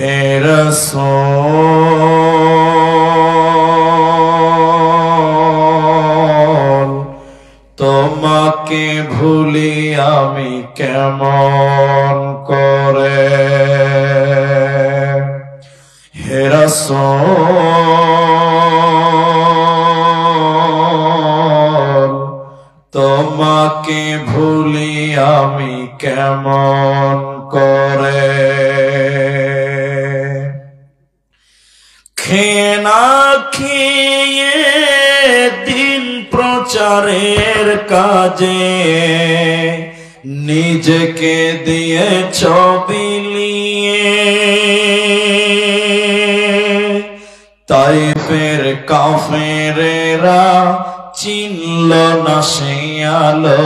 হে রাসূল তোমাকে ভুলি আমি কেমন করে হে রাসূল তোমাকে ভুলি আমি কেমন করে খেয়ে না খেয়ে দিন প্রচারের কাজে নিজেকে দিয়েছ বিলিয়ে তাইফের কাফেরেরা চিনল না সে আলো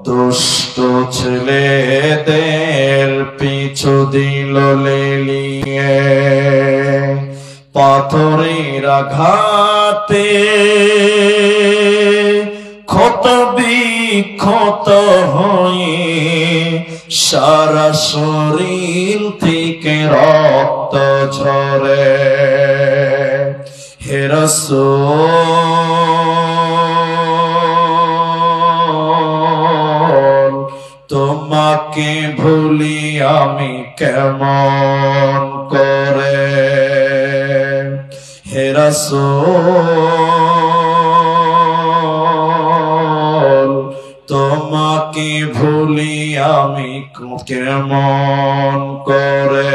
দুষ্ট ছেলেদের পিছু দিল লেলিয়ে পাথরের আঘাতে ক্ষত বিক্ষত হয়ে সারা শরীর থেকে রক্ত ঝরে হে রাসূল তোমাকে ভুলি আমি কেমন করে হে রাসূল তোমাকে ভুলি আমি কেমন করে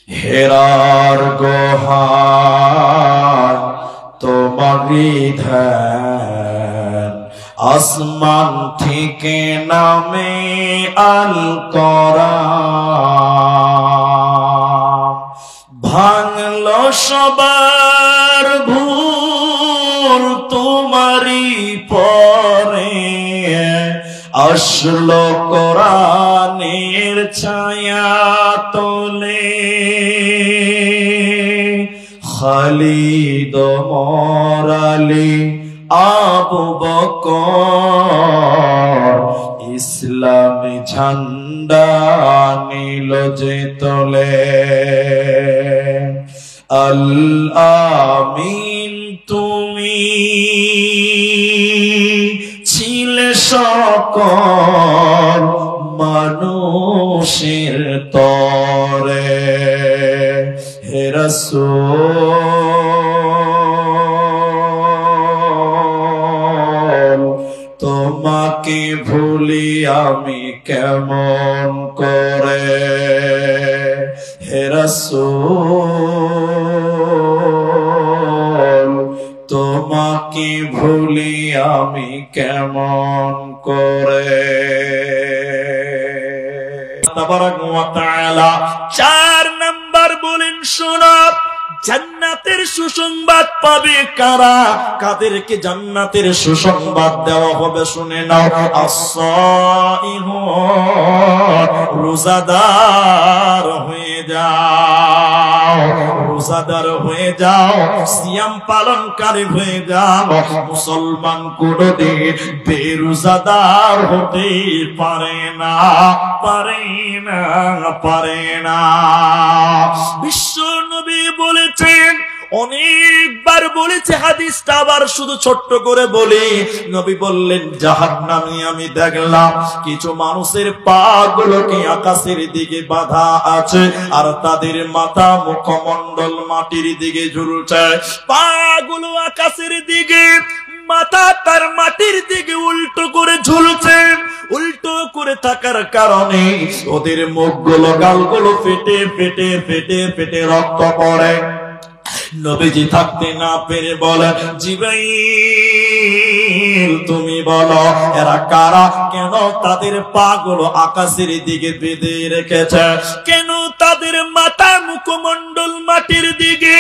হেরার গোহার তোমারই ধ্যান আসমান থেকে নামে আল কোরআন ভাঙলো সবার ভুল তোমারই পরে আসলো কোরআনের ছায়া তোলে খালিদ ওমর আলী আবু বকর ইসলামী ঝান্ডা নিল যে তোলে আল আমিন তুমি ছিলে সকল মানুষের তরে হে রাসূল তোমাকে ভুলি আমি কেমন করে হে রাসূল তোমাকে ভুলি আমি কেমন করে তাবারাক ওয়া তাআলা 4 নাম্বার বলেন শোনো জান্নাতের সুসংবাদ পাবে কারা কাদেরকে জান্নাতের সুসংবাদ দেওয়া হবে শুনে নাও as-সাইহুন রোজাদার হয়ে যাও রোজাদার হয়ে যাও সিয়াম পালনকারী হয়ে যাও মুসলমান কোনদিন বেরোজাদার হতে পারে না পারে না পারে না বিশ্ব নবী বলেছেন অনেকবার বলেছে হাদিসটা আবার শুধু ছোট্ট করে বলি নবী বললেন জাহান্নামে আমি দেখলাম কিছু মানুষের পা গুলোকে আকাশের দিকে বাঁধা আছে আর তাদের মাথা মুখমণ্ডল মাটির দিকে ঝুলছে পা গুলো আকাশের দিকে মাথা তার মাটির দিকে উল্টো করে ঝুলছে উল্টো করে থাকার কারণে ওদের মুখগুলো গালগুলো ফেটে ফেটে ফেটে ফেটে রক্ত পড়ে নবীজি থাকতে না পেরে বলেন জিবরাইল তুমি বলো এরা কারা কেন তাদের পা গুলো আকাশের দিকে বেঁধে রেখেছে কেন তাদের মাথা মুখমণ্ডল মাটির দিকে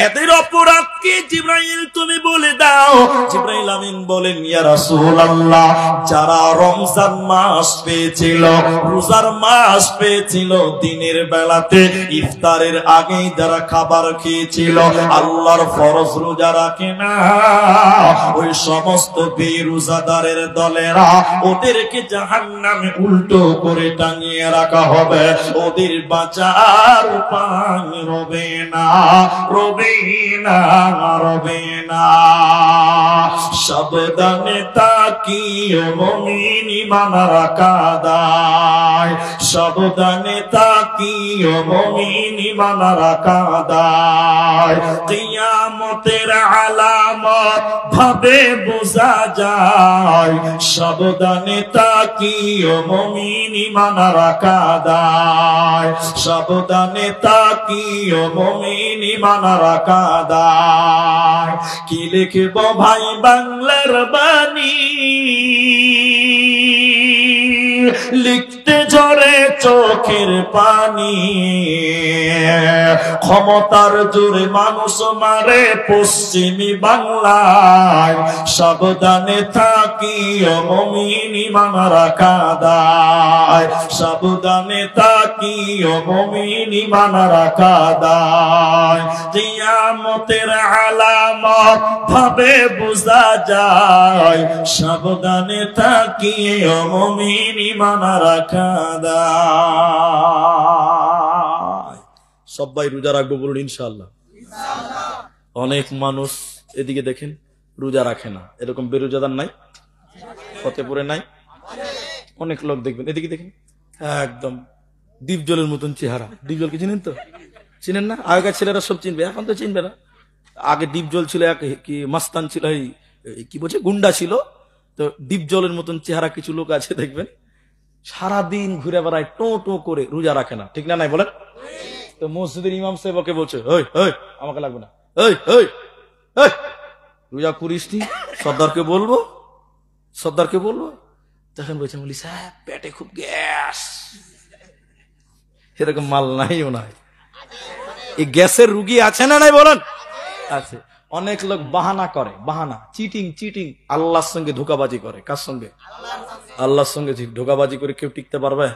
এদের অপরাধ কি জিবরাইল তুমি বলে দাও জিবরাইল আমিন বলেন ইয়া রাসূলুল্লাহ যারা রমজান মাস পেয়েছিল রোজার মাস পেয়েছিল দিনের বেলাতে ইফতারের আগেই যারা খাবার খেয়েছিল আল্লাহর ফরজ রোজা রাখে না ওই সমস্ত বেরোজাদারের দলেরা, ওদেরকে জাহান্নামে উল্টো করে টাঙিয়ে রাখা হবে। ওদের বাঁচার উপায় রবে না, রবে না, রবে না। সাবধানে তাকিও মুমিন ঈমান রাখা দায়, সাবধানে তাকিও মুমিন ঈমান রাখা দায়। কিয়ামতের আলামত ভাবে বোঝা যায়, সাবধানে তাকিও মুমিন ঈমান রাখা দায়, সাবধানে তাকিও মুমিন ঈমান রাখা দায়। কি লিখব ভাই বাংলার বাণী, লিখতে ঝরে চোখের পানি। ক্ষমতার জোরে মানুষ মারে পশ্চিমী বাংলায়, সাবধানে থাকিও মুমিন ঈমান রাখা দায়, সাবধানে থাকিও মুমিন ঈমান রাখা দায়। কিয়ামতের আলামত ভাবে বোঝা যায়, সাবধানে থাকিও মুমিন ঈমান রাখা দায়। সবাই রোজা রাখবো বলুন ইনশাআল্লাহ। অনেক মানুষ এদিকে দেখেন রোজা রাখে না, এরকম বেরোজাদার নাই? ফতেপুরে নাই? অনেক লোক দেখবেন, এদিকে দেখেন একদম দীপজলের মতন চেহারা। দীপজলকে চিনেন তো? চিনেন না? আগেকার ছেলেরা সব চিনবে, এখন তো চিনবে না। আগে দীপজল ছিল, এক কি মাস্তান ছিল, কি বলছে গুন্ডা ছিল। তো দীপজলের মতন চেহারা কিছু লোক আছে দেখবেন, সারাদিন ঘুরে বেড়ায়, টো টো করে, রোজা রাখে না। ঠিক না নাই বলেন? তো মসজিদের ইমাম সাহেবকে বলছে, ওই ওই আমাকে লাগবে না, ওই ওই ওই রোজা করিস নি, সর্দারকে বলবো, সর্দারকে বলবো। তখন বলছে বলি সাহেব পেটে খুব গ্যাস। এরকম মাল নাই ওনার। এই গ্যাসের রুগী আছে না নাই বলেন? আছে। অনেক লোক বাহানা করে, বাহানা, চিটিং, চিটিং, আল্লাহর সঙ্গে ধোকাবাজি করে। কার সঙ্গে? আল্লাহর সঙ্গে ধোকাবাজি করে কেউ টিকতে পারবে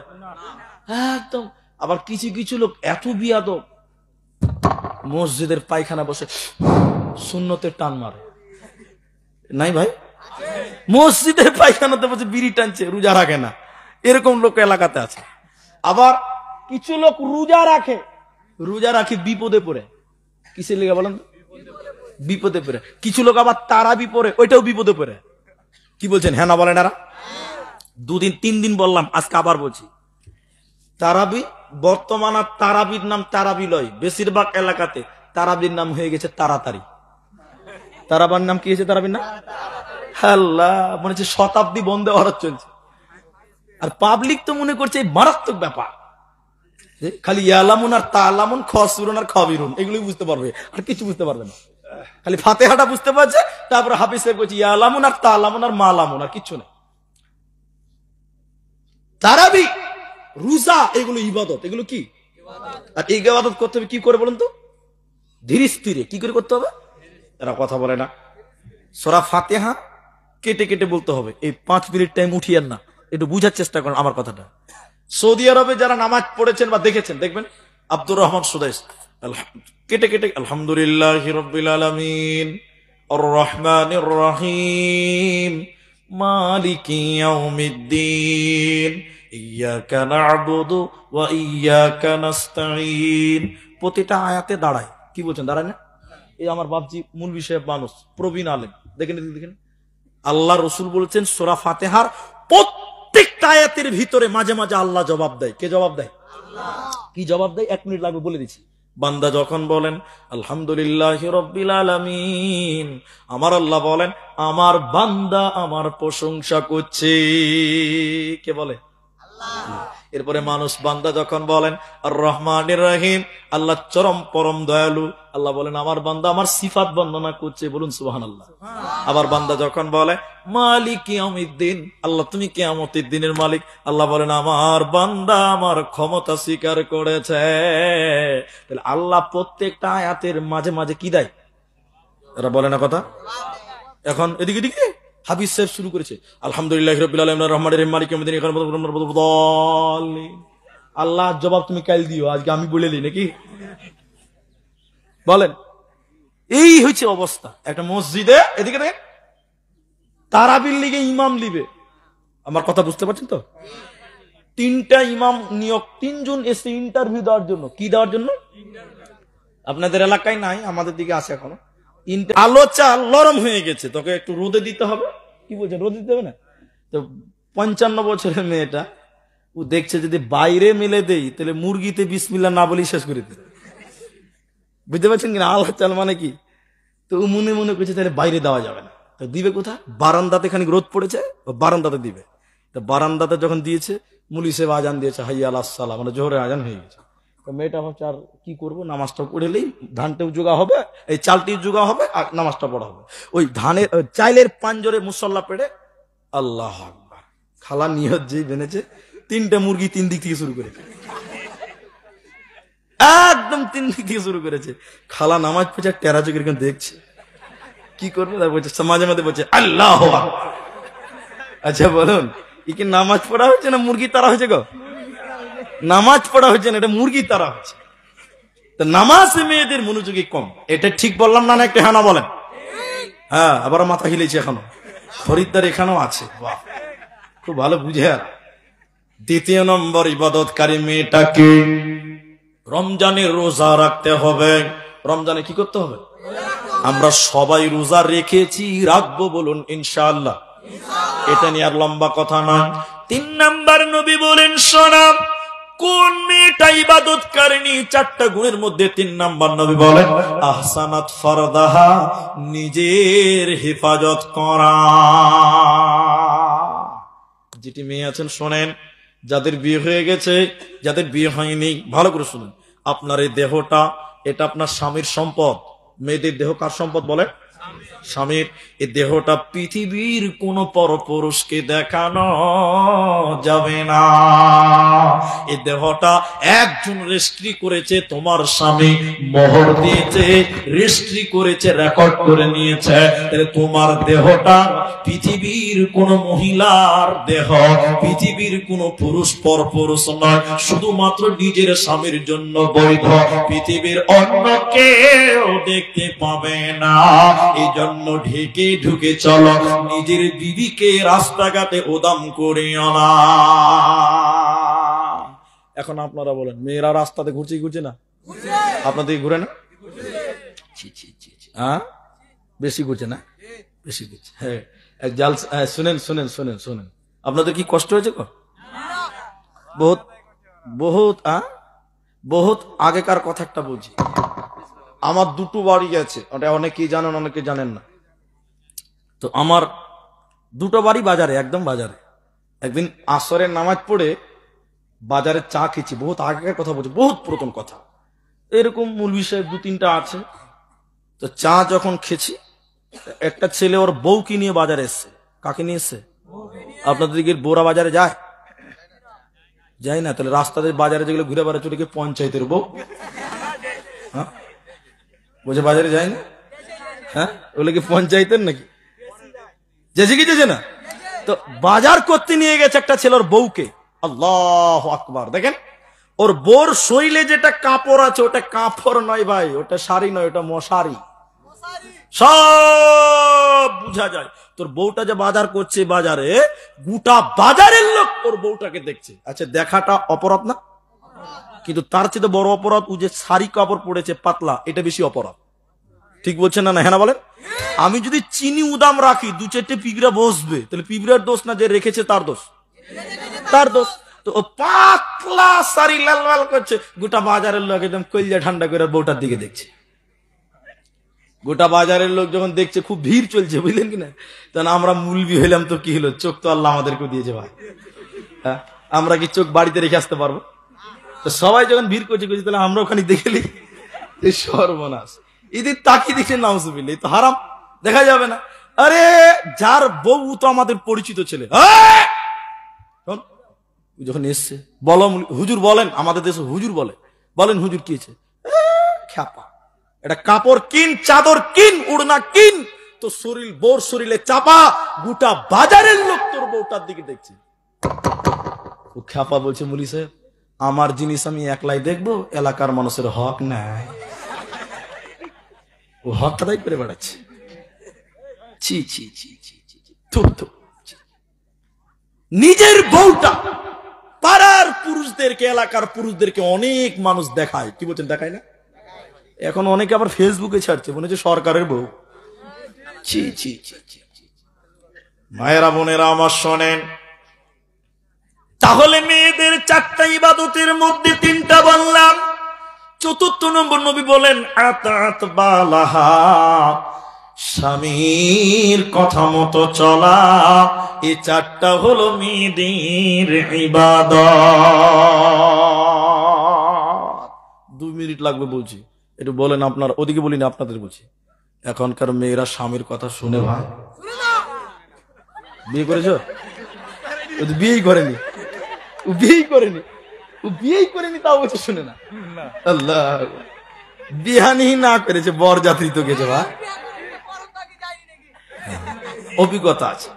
একদম। আবার কিছু কিছু লোক এত বিয়াদব, মসজিদের পায়খানা বসে সুন্নতের টান মারে। নাই ভাই? মসজিদের পায়খানাতে বসে বিড়ি টানছে, রোজা রাখে না। এরকম লোক এলাকাতে আছে। আবার কিছু লোক রোজা রাখে, রোজা রাখে বিপদে পড়ে। কিসের লেগে বলেন? বিপদে পড়ে। কিছু লোক আবার তারাবি পড়ে, ওইটাও বিপদে পড়ে। কি বলছেন? হ্যাঁ না বলেন? এরা 2 দিন 3 দিন বললাম, আজকে আবার বলছি। তারাবি, বর্তমান আর তারাবির নাম তারাবি লয়, বেশিরভাগ এলাকাতে তারাবির নাম হয়ে গেছে তাড়াতাড়ি। তারাবার নাম কি হয়েছে? তারাবির নাম আল্লাহ, মনে হচ্ছে শতাব্দী বন্ধে অর্ডার চলছে। আর পাবলিক তো মনে করছে মারাত্মক ব্যাপার, খালি ইয়ালামুন আর তালামুন, খসরুন আর খবিরুন, এগুলোই বুঝতে পারবে, আর কিছু বুঝতে পারবে না। খালি ফাতিহাটা বুঝতে পারছে, তারপরে হাফিজ সাহেব বলছে ইয়ালামুন আর তালামুন আর মালামুন, আর কিচ্ছু নেই। তারাবি, রোজা, এগুলো ইবাদত। এগুলো কি? আর এই ইবাদত করতে হবে কি করে বলুন তো? ধীরে স্থিরে। কি করে করতে হবে? এরা কথা বলে না। সূরা ফাতিহা কেটে কেটে বলতে হবে। এই 5 মিনিট টাইম উঠিয়েন না, একটু বুঝার চেষ্টা করেন আমার কথাটা। সৌদি আরবে যারা নামাজ পড়েছেন বা দেখেছেন, দেখবেন আব্দুর রহমান সুদাইস কেটে কেটে আলহামদুলিল্লাহি রাব্বিল আলামিন আর রহমানির রহিম মালিকি ইয়াউমিদ্দিন ইয়াকা না'বুদু ওয়া ইয়াকা নাস্তাঈন। প্রতিটা আয়াতে দাঁড়ায়। কি বলছেন? দাঁড়ায় না? এই আমার বাপজি মূল বিষয়ে মানুষ, প্রবীণ আলেম, দেখেন দেখেন আল্লাহ রসুল বলছেন সূরা ফাতিহার প্রত্যেকটা আয়াতের ভিতরে মাঝে মাঝে আল্লাহ জবাব দেয়। কে জবাব দেয়? আল্লাহ। কি জবাব দেয়? 1 মিনিট লাগবে, বলে দিচ্ছি। বান্দা যখন বলেন আলহামদুলিল্লাহি রাব্বিল আলামিন, আমার আল্লাহ বলেন আমার বান্দা আমার প্রশংসা করছে। কে বলে? আল্লাহ। এরপরে মানুষ বান্দা যখন বলেন আর রহমানির রহিম, আল্লাহ চরম পরম দয়ালু, আল্লাহ বলেন আমার বান্দা আমার সিফাত বর্ণনা করছে, বলুন সুবহানাল্লাহ। আবার বান্দা যখন বলে মালিক ইয়াউমিদ্দিন, আল্লাহ তুমি কিয়ামতের দিনের মালিক, আল্লাহ বলেন আমার বান্দা আমার ক্ষমতা স্বীকার করেছে। তাহলে আল্লাহ প্রত্যেকটা আয়াতের মাঝে মাঝে কি দেয়? এরা বলে না কথা। এখন এদিকে দিকে হাফিজ সাহেব শুরু করেছে আলহামদুলিল্লাহি রাব্বিল আলামিন আর রহমানির রহিম মালিক ইয়াউমিদ্দিন। আল্লাহ জবাব তুমি কাল দিও, আজকে আমি বলে দিই নাকি? বলেন। এই হচ্ছে অবস্থা একটা মসজিদে। এদিকে দেখেন তারাবির লিগে ইমাম লিবে। আমার কথা বুঝতে পারছেন তো? 3টা ইমাম নিয়োগ, 3 জন এসে ইন্টারভিউ দেওয়ার জন্য। কি দেওয়ার জন্য? আপনাদের এলাকায় নাই, আমাদের দিকে আছে এখনো। আলো চাল নরম হয়ে গেছে, তোকে একটু রোদে দিতে হবে। কি বলছেন, রোদে দিতে হবে না? তো 55 বছরের মেয়েটা ও দেখছে যদি বাইরে মেলে দেই তাহলে মুরগিতে বিসমিল্লাহ না বলি শেষ করে দিতে। বুঝতে পারছেন কিনা আলো চাল মানে কি? তো ও মনে মনে করছে তাহলে বাইরে দেওয়া যাবে না, তো দিবে কোথায়? বারান্দাতে খানিক রোদ পড়েছে, বারান্দাতে দিবে। তো বারান্দাতে যখন দিয়েছে, মুলি সাহেব আজান দিয়েছে, হাইয়া আলাহ সালাম, মানে জোহরের আজান হয়ে গেছে। তো মেয়েটা ভাবছে আর কি করবো, নামাজটা পড়েলেই ধানটাও জোগা হবে, এই চালটিও জোগা হবে, আর নামাজটা পড়া হবে। ওই ধানের চাইলের পাঞ্জরে মুসল্লা পেড়ে আল্লাহ আকবার, খালা নিয়ত যেই বেনেছে, 3টে মুরগি 3 দিক থেকে শুরু করেছে, একদম 3 দিক থেকে শুরু করেছে। খালা নামাজ পড়ছে, টেরা চোখের দেখছে কি করবে, তার বলছে মাঝে মাঝে বলছে আল্লাহ আকবার। আচ্ছা বলুন, কি কি নামাজ পড়া হচ্ছে না মুরগি তারা হয়েছে গো? নামাজ পড়া হচ্ছে না, এটা মুরগি তারা হচ্ছে। তো নামাজ মেয়েদের মনোযোগী কম, এটা ঠিক বললাম না? একটা হ্যাঁ না বলেন? হ্যাঁ, আবার মাথা হিলেছে এখনো, খরিদ্দার এখানেও আছে, বাহ খুব ভালো বুঝে। আর 2 নম্বর ইবাদতকারী মেয়েটাকে রমজানের রোজা রাখতে হবে। রমজানে কি করতে হবে? আমরা সবাই রোজা রেখেছি, রাখবো, বলুন ইনশাআল্লাহ। এটা নিয়ে আর লম্বা কথা না। 3 নাম্বার নবী বলেন, শোনা কোন মেয়েটা ইবাদতকারিনী? 4টা গুণের মধ্যে 3 নাম্বার নবী বলেন আহসানাত ফারদাহা, নিজের হেফাজত করা। যেটি মেয়ে আছেন শোনেন, যাদের বিয়ে হয়ে গেছে, যাদের বিয়ে হয়নি, ভালো করে শুনুন। আপনার এই দেহটা, এটা আপনার স্বামীর সম্পদ। মেয়েদের দেহ কার সম্পদ বলে? স্বামীর। এই দেহটা পৃথিবীর কোন পরপুরুষকে দেখানো যাবে না। এই দেহটা একজন রেজিস্ট্রি করেছে, তোমার স্বামী মোহর দিয়েছে, রেজিস্ট্রি করেছে, রেকর্ড করে নিয়েছে। তাহলে তোমার দেহটা পৃথিবীর কোন মহিলার দেহ, পৃথিবীর কোন পুরুষ পরপুরুষ নয়, শুধুমাত্র নিজের স্বামীর জন্য বৈধ। পৃথিবীর অন্য কেউ দেখতে পাবে না। এই জন্য ঢেকে ঢুকে চলো, নিজের বিবিকে রাস্তাঘাটে উদাম করিও না। এখন আপনারা বলেন, মেয়েরা রাস্তাতে ঘুরছে ঘুরছে না? আপনাদের ঘুরে না? হ্যাঁ, বেশি ঘুরছে না? বেশি ঘুরছে। হ্যাঁ, এক জাল। শুনেন শুনেন শুনেন শুনেন, আপনাদের কি কষ্ট হয়েছে? বহুত বহুত বহুত আগেকার কথা একটা বলছি। আমার 2টো বাড়ি আছে, ওটা অনেকেই জানেন, অনেকে জানেন না। তো আমার 2টো বাড়ি বাজারে, একদম বাজারে। একদিন আসরের নামাজ পড়ে বাজারে চা খেয়েছি, বহুত আগেকার কথা বলছি, বহুত পুরাতন কথা। এরকম মৌলভী সাহেব 2-3টা আছে। তো চা যখন খেয়েছি, একটা ছেলে ওর বউকে নিয়ে বাজারে এসছে। কাকে নিয়ে এসছে? আপনাদের দিকে বোরা বাজারে যায়? যায় না? তাহলে রাস্তাতে বাজারে যেগুলো ঘুরে বেড়াচ্ছে, ওটাকে পঞ্চায়েতের বউ। হ্যাঁ, বলছে বাজারে যায় না? হ্যাঁ, ওগুলো কি পঞ্চায়েতের নাকি? যেছে কি যেছে না? তো বাজার করতে নিয়ে গেছে একটা ছেলের বউকে। আল্লাহু আকবার। দেখেন, ওর বোর শরীরে যেটা কাপড় আছে, ওটা কাপড় নয় ভাই, ওটা শাড়ি নয়, ওটা মশারি। সব বুঝা যায়। তোর বউটা যে বাজার করছে বাজারে, গোটা বাজারের লোক তোর বউটাকে দেখছে। আচ্ছা, দেখাটা অপরাধ না? কিন্তু তার চেয়ে বড় অপরাধ ও যে শাড়ি কাপড় পরেছে পাতলা, এটা বেশি অপরাধ। ঠিক বলছেন না? হ্যাঁ বলেন। আমি যদি চিনি উদাম রাখি, 2-4টে পিঁপড়া বসবে, তাহলে পিঁপড়ার দোষ না, যে রেখেছে তার দোষ, তার দোষ। তো ও পাতলা শাড়ি লাল লাল করছে, গোটা বাজারের লোক একদম কলিজা ঠান্ডা করে বউটার দিকে দেখছে। গোটা বাজারের লোক যখন দেখছে, খুব ভিড় চলছে, বুঝলেন কিনা? তখন আমরা মুলবি হইলাম তো কি হলো, চোখ তো আল্লাহ আমাদেরকে দিয়েছে ভাই। হ্যাঁ, আমরা কি চোখ বাড়িতে রেখে আসতে পারবো? তো সবাই যখন ভিড় করছে, তাহলে আমরা ওখানে দেখেলি সর্বনাশ। এদের তাকিয়ে দেখছে, নাউজুবিল্লাহ, তো হারাম, দেখা যাবে না। আরে যার বউ তো আমাদের পরিচিত ছেলে, যখন এসছে, বলো হুজুর বলেন, আমাদের দেশে হুজুর বলে, বলেন হুজুর কি হয়েছে? খ্যাপা, এটা কাপড় কিন, চাদর কিন, উড়না কিন, তো শরীর বোর শরীরে চাপা, গোটা বাজারের লোক তোর বউটার দিকে দেখছে। ও খ্যাপা বলছে, মুলি সাহেব, আমার জিনিস আমি একলাই দেখবো, এলাকার মানুষের হক নাই। ও হক আদায় করে বেড়াচ্ছে। ছি ছি ছি ছি ছি। থু থু। নিজের বউটা পাড়ার পুরুষদেরকে, এলাকার পুরুষদেরকে অনেক মানুষ দেখায়, কি বলছেন দেখায় না? এখন অনেকে আবার ফেসবুকে ছাড়ছে, মনে হচ্ছে সরকারের বউ। ছি ছি ছি ছি। মায়েরা বোনেরা আমার শোনেন, তাহলে মেয়েদের 4টা ইবাদতের মধ্যে 3টা বললাম, 4র্থ নম্বর নবী বলেন আতাত বালাহা, স্বামীর কথা মতো চলা। এই 4টা হলো মেয়েদের ইবাদত। 2 মিনিট লাগবে বলছি, একটু বলেন আপনার, ওদিকে বলিনি আপনাদের বলছি। এখনকার মেয়েরা স্বামীর কথা শুনে ভাই? বিয়ে করেছো? বিয়েই করেনি, বিয়েই করেনি, বিয়েই করেনি, তাও বলছে শুনে না। আল্লাহ, বিহানি না করেছে, বরযাত্রী তো গেছে ভাই, অভিজ্ঞতা আছে।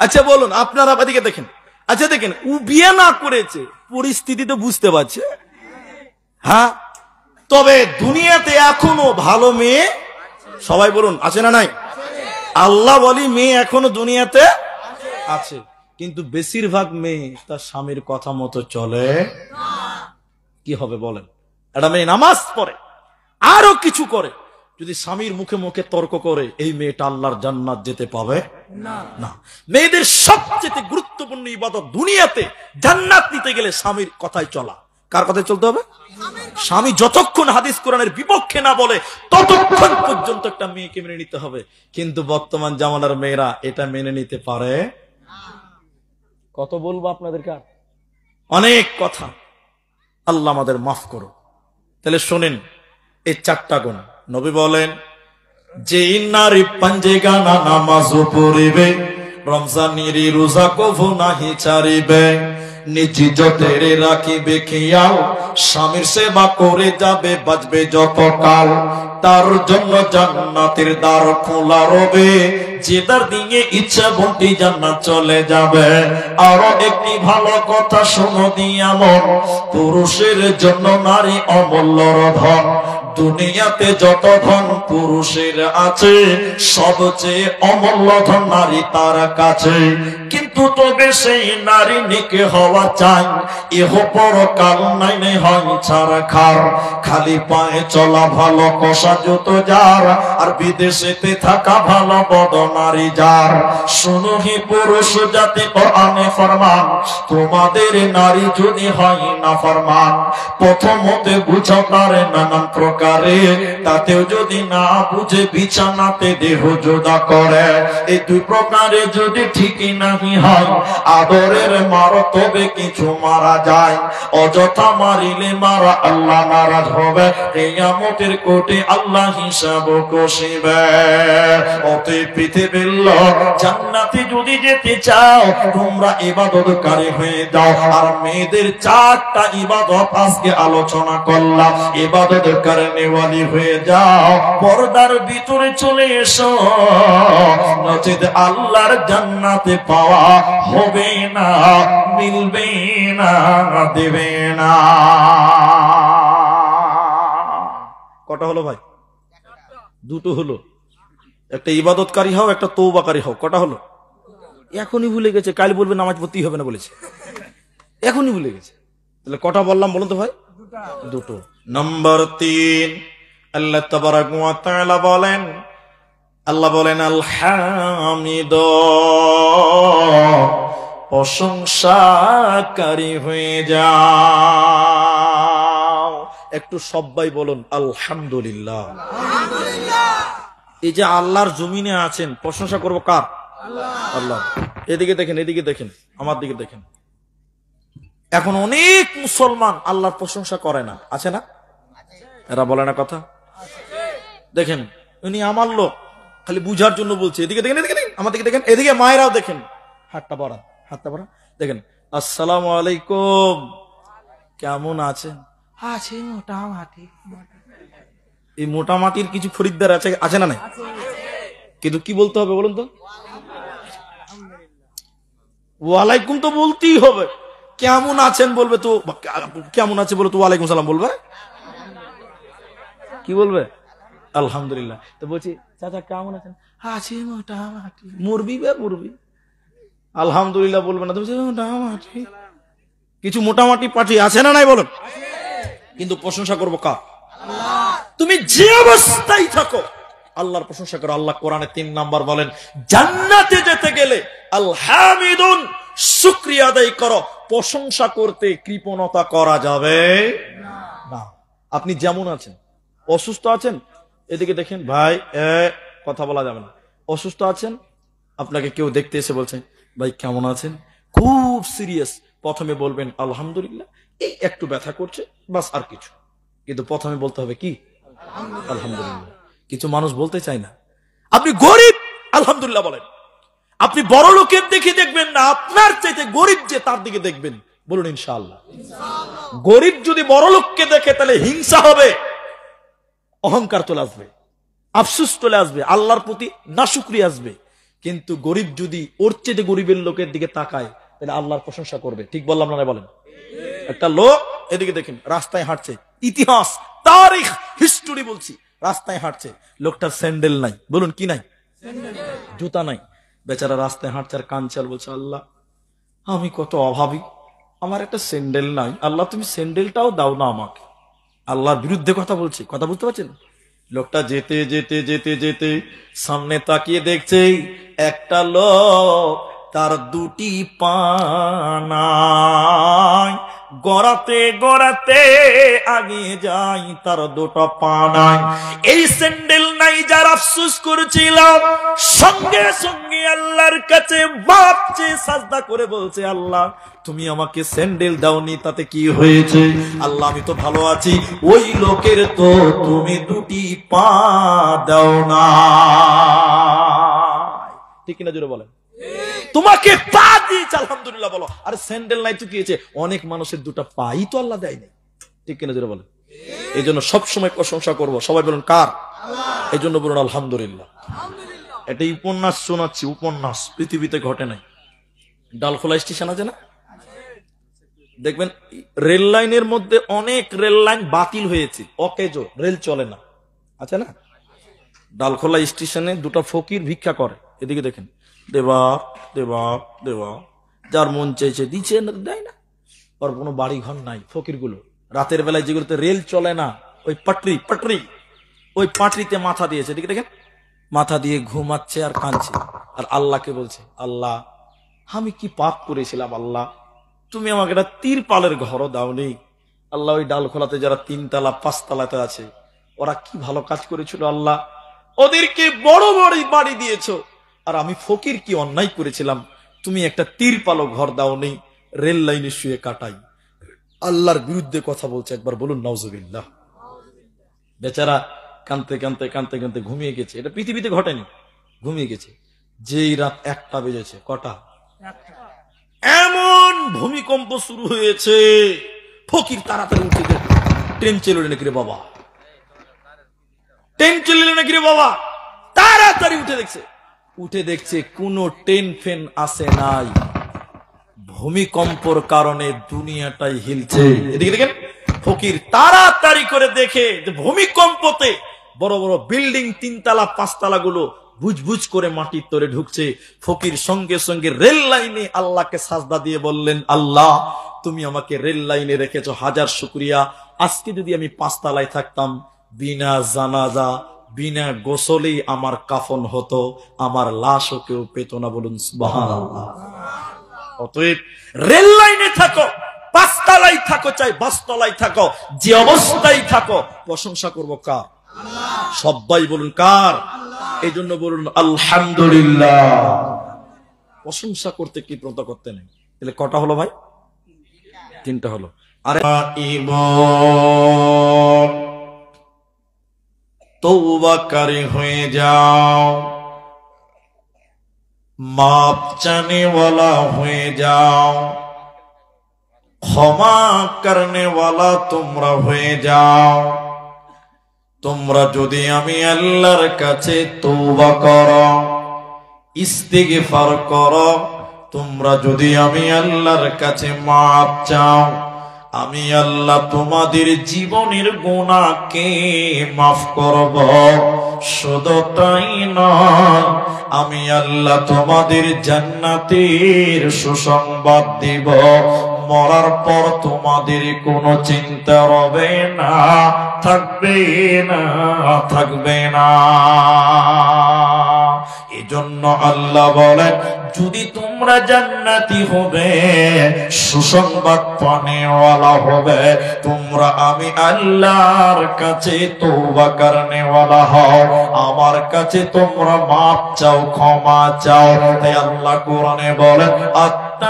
আচ্ছা বলুন, আপনারা এদিকে দেখেন। আচ্ছা দেখেন, ও বিয়ে না করেছে, পরিস্থিতি তো বুঝতে পারছে। হ্যাঁ, তবে দুনিয়াতে এখনো ভালো মেয়ে, সবাই বলুন আছে না নাই? আল্লাহ বলি মেয়ে এখনো দুনিয়াতে আছে, কিন্তু বেশিরভাগ মেয়ে তার স্বামীর কথা মতো চলে। কি হবে বলেন? একটা মেয়ে নামাজ পড়ে, আরো কিছু করে, যদি স্বামীর মুখে মুখে তর্ক করে, এই মেয়েটা আল্লাহর জান্নাত যেতে পাবে না। মেয়েদের সবচেয়ে গুরুত্বপূর্ণ ইবাদত দুনিয়াতে, জান্নাত নিতে গেলে স্বামীর কথায় চলা। কার কথায় চলতে হবে? স্বামী যতক্ষণ হাদিস কোরআনের বিপক্ষে না বলে, ততক্ষণ পর্যন্ত একটা মেয়েকে মেনে নিতে হবে। কিন্তু বর্তমান জামানার মেয়েরা এটা মেনে নিতে পারে। কত বলবো আপনাদেরকে, অনেক কথা। আল্লাহ আমাদের মাফ করো। তাহলে শোনেন, এই 4টা গুণ নবী বলেন, যে নারী পাঞ্জে গানা নামাজ পড়িবে, রমজানের রোজা কভু নাহি ছাড়িবে, নিজ জটেরে রাখিবে খেয়াল, স্বামীর সেবা করে যাবে, বাঁচবে যত কাল, তার জন্য জান্নাতের দ্বার খোলা রবে, যে দ্বার দিয়ে ইচ্ছা বন্টি জান্নাত চলে যাবে। আরো একটি ভালো কথা শোনো দিয়া মন, পুরুষের জন্য নারী অমূল্য ধন। দুনিয়াতে যত ধন পুরুষের আছে, সবচেয়ে অমূল্য ধন নারী তার কাছে। কিন্তু তবে সেই নারী নিকে হওয়া চাই, এহ পরকাল নাই হয় ছাড়া খার। খালি পায়ে চলা ভালো কষা জুতো যার, আর বিদেশেতে থাকা ভালো বদ নারী যার। শুনো হে পুরুষ জাতি, কোরআনে ফরমান, তোমাদের নারী যদি হয় না ফরমান, প্রথমতে বুঝাও তারে নানান প্রকারে, তাতেও যদি না বুঝে বিছানাতে দেহ জোদা করে। এই 2 প্রকারে যদি ঠিকই নাহি হয়, আদরের মারো তবে কিছু মারা যায়, অযথা মারিলে মারা আল্লাহ নারাজ হবে, কিয়ামতের কোটে আল্লাহ হিসাব কষিবে। অতএব পৃথিবীর লোক, জান্নাতে যদি যেতে চাও, তোমরা ইবাদতকারী হয়ে যাও। আর মেয়েদের 4টা ইবাদত আজকে আলোচনা করলাম, ইবাদতকারী নেওয়ালি হয়ে যাও, পর্দার ভিতরে চলে এসো, নচেত আল্লাহর জান্নাতে পাওয়া হবে না, মিলবে না, দেবে না। কটা হলো ভাই? 2টো হলো। একটা ইবাদতকারী হও, একটা তওবাকারী হও। কটা হলো? এখনই ভুলে গেছে, কাল বলবে নামাজ পড়তেই হবে না বলেছে, এখনই ভুলে গেছে। তাহলে কটা বললাম বলুন তো ভাই? 2টো। নাম্বার 3, আল্লাহ তাবারাক ওয়া তাআলা বলেন, আল্লাহ বলেন আল-হামিদ, প্রশংসাকারী হয়ে যাও। একটু সবাই বলুন আলহামদুলিল্লাহ। এই যে আল্লাহর জমিনে আছেন, প্রশংসা করবো কার? আল্লাহ। এদিকে দেখেন, এদিকে দেখেন, আমার দিকে দেখেন। এখন অনেক মুসলমান আল্লাহর প্রশংসা করে না, আছে না? এরা বলে না কথা। দেখেন, উনি আমার লোক, খালি বুঝার জন্য বলছে। এদিকে দেখেন, এদিকে দেখেন, আমার দিকে দেখেন, এদিকে মায়েরাও দেখেন, হাতটা বাড়ান, হাতটা বাড়ান, দেখেন। আসসালামু আলাইকুম, কেমন আছেন? আছে মোটামুটি। এই মোটামাটির কিছু খরিদ্দার আছে, আছে না নাই? কিন্তু কি বলতে হবে বলুন তো? ওয়ালাইকুম তো বলতেই হবে। কেমন আছেন বলবে তো, কেমন আছে বলে তো ওয়ালাইকুম সালাম বলবে, কি বলবে? আলহামদুলিল্লাহ। তো বলছি চাচা কেমন আছেন? আছি মোটামুটি। মুরবি বে মুরবি, আলহামদুলিল্লাহ বলবে না, তুমি মোটামুটি। কিছু মোটামুটি পার্টি আছে না নাই বলো? কিন্তু প্রশংসা করবো কার? তুমি যে অবস্থায় থাকো আল্লাহর প্রশংসা করো। আল্লাহ কোরআনে 3 নাম্বার বলেন, জান্নাতে যেতে গেলে আলহামিদুন, শুকরিয়া আদায় করো। প্রশংসা করতে কৃপণতা করা যাবে না। আপনি যেমন আছেন, অসুস্থ আছেন, এদিকে দেখেন ভাই, কথা বলা যাবে না। অসুস্থ আছেন, আপনাকে কেউ দেখতে এসে বলছে ভাই কেমন আছেন, খুব সিরিয়াস, প্রথমে বলবেন আলহামদুলিল্লাহ, এই একটু ব্যথা করছে, বাস, আর কিছু। কিন্তু প্রথমে বলতে হবে কি? আলহামদুলিল্লাহ। কিছু মানুষ বলতে চায় না। আপনি গরিব, আলহামদুলিল্লাহ বলেন। আপনি বড় লোকের দিকে দেখবেন না, আপনার চাইতে গরিব যে তার দিকে দেখবেন, বলুন ইনশাআল্লাহ। গরিব যদি বড় লোককে দেখে তাহলে হিংসা হবে, অহংকার চলে আসবে, আফসোস চলে আসবে, আল্লাহর প্রতি নাশুকরি আসবে। কিন্তু গরিব যদি ওর চেয়ে গরিবের লোকের দিকে তাকায় তাহলে আল্লাহর প্রশংসা করবে। ঠিক বললাম না বলেন? একটা লোক এদিকে দেখেন রাস্তায় হাঁটছে, ইতিহাস, তারিখ, হিস্টোরি বলছি, রাস্তায় হাঁটছে, লোকটার স্যান্ডেল নাই। বলুন কি নাই? জুতা নাই। বেচারা রাস্তায় হাঁটছে আর কাঁদছে আর বলছে, আল্লাহ আমি কত অভাবী, আমার একটা স্যান্ডেল নাই, আল্লাহ তুমি স্যান্ডেলটাও দাও না আমাকে। আল্লাহর বিরুদ্ধে কথা বলছে, কথা বুঝতে পারছেন? লোকটা যেতে যেতে যেতে যেতে সামনে তাকিয়ে দেখছে একটা লোক, তার 2টি পা নাই, গড়াতে গড়াতে আগিয়ে যাই, তার 2টা পা নাই। এই স্যান্ডেল নাই যার আফসোস করেছিলাম, সঙ্গে সঙ্গে আল্লাহর কাছে মাপ চেয়ে সাজদা করে বলছে, আল্লাহ তুমি আমাকে স্যান্ডেল দাওনি, তাতে কি হয়েছে? আল্লাহ আমি তো ভালো আছি, ওই লোকের তো তুমি 2টি পা দাও না। ঠিক কিনা জোরে বলেন? তোমাকে পা দিয়েছে আলহামদুলিল্লাহ বলো। আর স্যান্ডেল নাই তো কি হয়েছে? অনেক মানুষের 2টা পাই তো আল্লাহ দেয় নাই। ঠিক কিনা জোরে বলেন? এই জন্য সবসময় প্রশংসা করবো। সবাই বলুন কার? এই জন্য বলুন আলহামদুলিল্লাহ। এটাই উপন্যাস শোনাচ্ছি, উপন্যাস, পৃথিবীতে ঘটে নাই। ডালখোলা স্টেশন আছে না, দেখবেন রেল লাইনের মধ্যে অনেক রেল লাইন বাতিল হয়েছে, অকেজো, রেল চলে না, আছে না? ডালখোলা স্টেশনে 2টা ফকির ভিক্ষা করে, এদিকে দেখেন, দেবা দেবা দেবা, যার মন চাইছে দিচ্ছে, দেয় না। ওর কোনো বাড়ি ঘর নাই। ফকির গুলো রাতের বেলায় যেগুলোতে রেল চলে না, ওই পাটরি, ওই পাটরিতে মাথা দিয়েছে, এদিকে দেখেন, মাথা দিয়ে ঘুমাচ্ছে আর কাঁদছে। আর আল্লাহকে বলছে, আল্লাহ আমি কি পাপ করেছিলাম, আল্লাহ তুমি আমাকে একটা তিরপালের ঘরও দাওনি। আল্লাহ ওই ডালখোলাতে যারা 3 তলা 5 তলাতে আছে, ওরা কি ভালো কাজ করেছিল আল্লাহ, ওদেরকে বড় বড় বাড়ি দিয়েছো। আর আমি ফকির কি অন্যায় করেছিলাম, তুমি একটা তিরপালও ঘর দাওনি, রেল লাইনে শুয়ে কাটাই। আল্লাহর বিরুদ্ধে কথা বলছে, একবার বলুন নাউজুবিল্লাহ। বেচারা কানতে কানতে কানতে কানতে ঘুমিয়ে গেছে। এটা পৃথিবীতে ঘটেনি, ঘুমিয়ে গেছে। যেই রাত 1টা বেজেছে, কটা? এমন ভূমিকম্প শুরু হয়েছে, ফকির তাড়াতাড়ি উঠে গেল। ট্রেন চলে নাকি রে বাবা, ট্রেন চলে নাকি রে বাবা, তাড়াতাড়ি উঠে দেখছে কোনো ট্রেন ফেন আসে নাই। ভূমিকম্পর কারণে দুনিয়াটাই হিলছে। এদিকে দেখেন, ফকির তাড়াতাড়ি করে দেখে যে ভূমিকম্পতে বড় বড় বিল্ডিং 3 তলা 5 তলা গুলো বুঝবুঝ করে মাটির তরে ঢুকছে। ফকির সঙ্গে সঙ্গে রেল লাইনে আল্লাহকে সাজদা দিয়ে বললেন, আল্লাহ তুমি আমাকে রেল লাইনে রেখেছো, হাজার শুকরিয়া। আজকে যদি আমি 5 তলায় থাকতাম, বিনা জানাজা বিনা গোসলেই আমার কাফন হতো, আমার লাশও কেউ পেত না। বলুন সুবহানাল্লাহ। অতএব রেল লাইনে থাকো, 5 তলায় থাকো, চাই 5 তলায় থাকো, যে অবস্থায় থাকো, প্রশংসা করবো কার? সবাই বলুন কার? এই জন্য বলুন আলহামদুলিল্লাহ। প্রশংসা করতে কি প্রতা করতে নেই। তাহলে কটা হলো ভাই? 3টা হলো। আরে তওবাকারী হয়ে যাও, মাপ চানে ওয়ালা হয়ে যাও, ক্ষমা করনে ওয়ালা তোমরা হয়ে যাও। তোমরা যদি আমি আল্লাহর কাছে তওবা করো, ইস্তিগফার করো, তোমরা যদি আমি আল্লাহর কাছে মাপ চাও, আমি আল্লাহ তোমাদের জীবনের গুনাহকে মাফ করব। শুধু তাই নয়, আমি আল্লাহ তোমাদের জান্নাতের সুসংবাদ দিব। মরার পর তোমাদের কোনো চিন্তা রবে না, থাকবে না। এজন্য আল্লাহ বলেন, যদি তোমরা জান্নাতি হবে, সুসংবাদ পানেওয়ালা হবে, তোমরা আমি আল্লাহর কাছে তওবা করনেওয়ালা হও, আমার কাছে তোমরা মাফ চাও, ক্ষমা চাও। তাই আল্লাহ কোরআনে বলেন, আত্তাইব,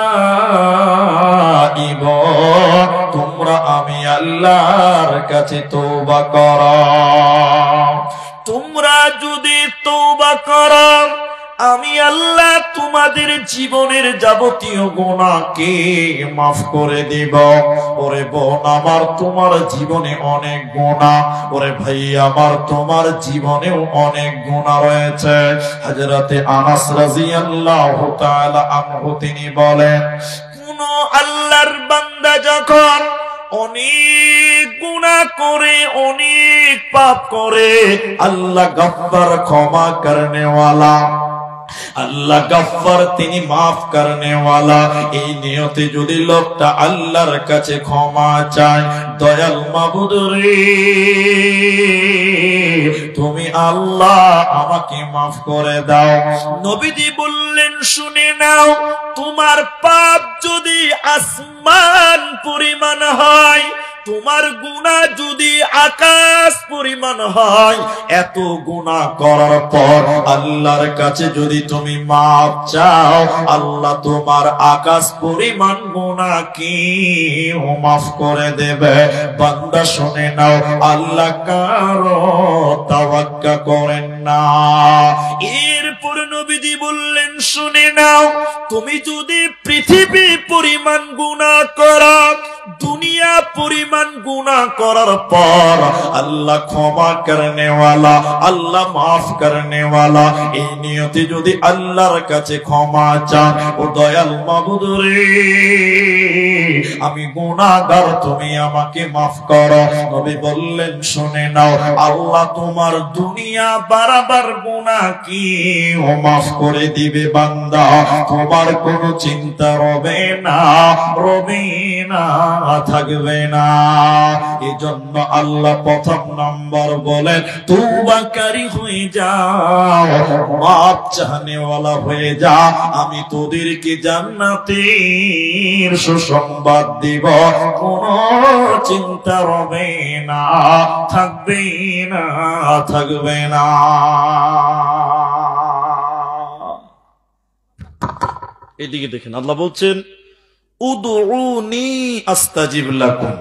তোমরা আমি আল্লাহর কাছে তওবা করো। তোমরা যদি তওবা করো, আমি আল্লাহ তোমাদের জীবনের যাবতীয় গুনাহকে মাফ করে দিব। ওরে বোন আমার, তোমার জীবনে অনেক গুনাহ, ওরে ভাই আমার, তোমার জীবনেও অনেক গুনাহ রয়েছে। হযরতে আনাস রাদিয়াল্লাহু তাআলা আনহু তিনি বলেন, কোন আল্লাহর বান্দা যখন অনেক গুনাহ করে, অনেক পাপ করে, আল্লাহ গফফার, ক্ষমা করনেওয়ালা, আল্লাহ গফফার, তিনি মাফ করনেওয়ালা, এই নিয়তে যদি লোকটা আল্লাহর কাছে ক্ষমা চায়, দয়াল মাবুদ রে, তুমি আল্লাহ আমাকে মাফ করে দাও। নবীজি বললেন, শুনে নাও, তোমার পাপ যদি আসমান পরিমাণ হয়, তোমার গুনাহ যদি আকাশ পরিমাণ হয়, এত গুনাহ করার পর আল্লাহর কাছে যদি তুমি মাফ চাও, আল্লাহ তোমার আকাশ পরিমাণ গুনাহকে মাফ করে দেবে। বান্দা শুনে নাও, আল্লাহ কারো তাওয়াক্কা করেন না। এরপর নবীজি বললেন, শুনে নাও, তুমি যদি পৃথিবী পরিমাণ গুনাহ করো, দুনিয়া পরিমাণ গুনাহ করার পর আল্লাহ ক্ষমা করনেওয়ালা, আল্লাহ মাফ করনেওয়ালা, এই নিয়তে যদি আল্লাহর কাছে ক্ষমা চান, ও দয়াল মাবুদ রে, আমি গুনাহগার, তুমি আমাকে মাফ করো। নবী বললেন, শুনে নাও, আল্লাহ তোমার দুনিয়া বারবার গুনাহ কি ও মাফ করে দিবে। বান্দা, তোমার কোনো চিন্তা রবে না, থাকবে না। এজন্য আল্লাহ প্রথম নম্বর বলেন, তওবাকারী হয়ে যাও, মাফ চাহনেওয়ালা হয়ে যা, আমি তোদেরকে জান্নাতের সুসংবাদ দিব। কোনো চিন্তা রবে না, থাকবে না। এদিকে দেখেন, আল্লাহ বলছেন, উদউনি আস্তাজিব লাকুম,